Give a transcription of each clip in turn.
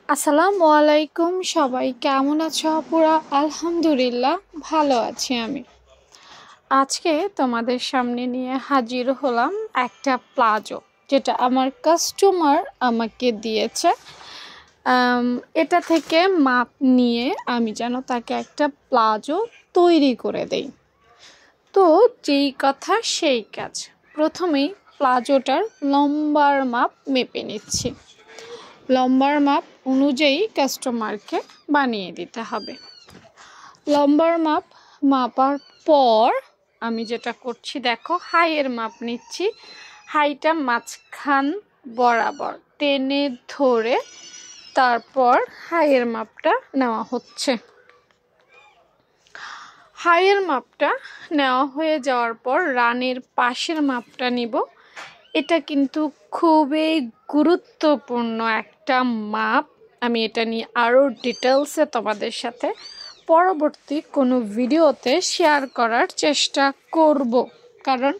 আসসালামু আলাইকুম, সবাই কেমন আছো আপুরা? আলহামদুলিল্লাহ ভালো আছি আমি। আজকে তোমাদের সামনে নিয়ে হাজির হলাম একটা প্লাজো, যেটা আমার কাস্টমার আমাকে দিয়েছে। এটা থেকে মাপ নিয়ে আমি যেন তাকে একটা প্লাজো তৈরি করে দেই। তো যেই কথা সেই কাজ, প্রথমেই প্লাজোটার লম্বার মাপ মেপে নিচ্ছি। লম্বার মাপ অনুযায়ী কাস্টমারকে বানিয়ে দিতে হবে। লম্বার মাপ মাপার পর আমি যেটা করছি, দেখো, হাইয়ের মাপ নিচ্ছি। হাইটা মাঝখান বরাবর টেনে ধরে তারপর হাইয়ের মাপটা নেওয়া হচ্ছে। হাইয়ের মাপটা নেওয়া হয়ে যাওয়ার পর রানের পাশের মাপটা নিব। এটা কিন্তু খুবই গুরুত্বপূর্ণ একটা মাপ। আমি এটা নিয়ে আরও ডিটেলসে তোমাদের সাথে পরবর্তী কোনো ভিডিওতে শেয়ার করার চেষ্টা করব, কারণ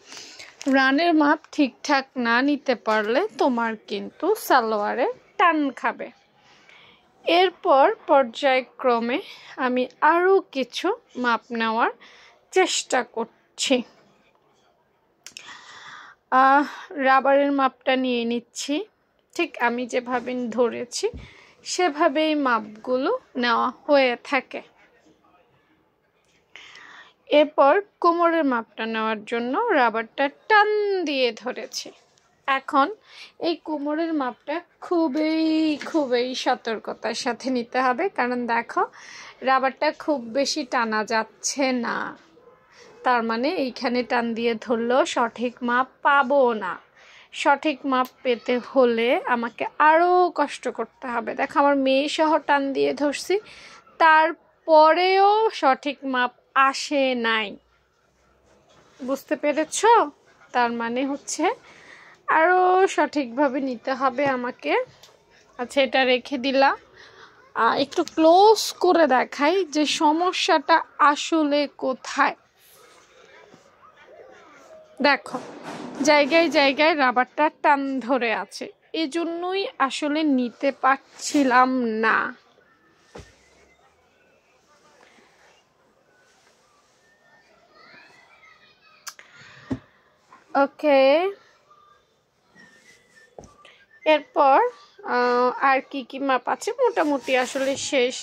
রানের মাপ ঠিকঠাক না নিতে পারলে তোমার কিন্তু সালোয়ারে টান খাবে। এরপর পর্যায়ক্রমে আমি আরও কিছু মাপ নেওয়ার চেষ্টা করছি। রাবারের মাপটা নিয়ে নিচ্ছি। ঠিক আমি যেভাবে ধরেছি সেভাবেই মাপগুলো নেওয়া হয়ে থাকে। এরপর কোমরের মাপটা নেওয়ার জন্য রাবারটা টান দিয়ে ধরেছি। এখন এই কোমরের মাপটা খুবই সতর্কতার সাথে নিতে হবে, কারণ দেখো রাবারটা খুব বেশি টানা যাচ্ছে না। তার মানে এইখানে টান দিয়ে ধরলেও সঠিক মাপ পাবো না। সঠিক মাপ পেতে হলে আমাকে আরও কষ্ট করতে হবে। দেখো আমার মেয়ে সহ টান দিয়ে ধরছি, তারপরেও সঠিক মাপ আসে নাই। বুঝতে পেরেছ? তার মানে হচ্ছে আরও সঠিকভাবে নিতে হবে আমাকে। আচ্ছা, এটা রেখে দিলাম। একটু ক্লোজ করে দেখাই যে সমস্যাটা আসলে কোথায়। দেখো জায়গায় জায়গায় রাবারটা টান ধরে আছে, এজন্যই আসলে নিতে পারছিলাম না। ওকে, এরপর আর কি মাপ আছে মোটামুটি আসলে শেষ।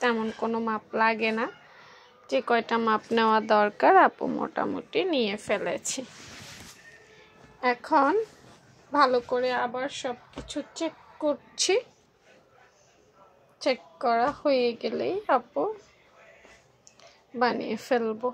তেমন কোনো মাপ লাগে না। যে কয়টা মাপ নেওয়া দরকার আপু মোটামুটি নিয়ে ফেলেছি। এখন ভালো করে আবার সব কিছু চেক করছি। চেক করা হয়ে গেলেই আপু বানিয়ে ফেলবো।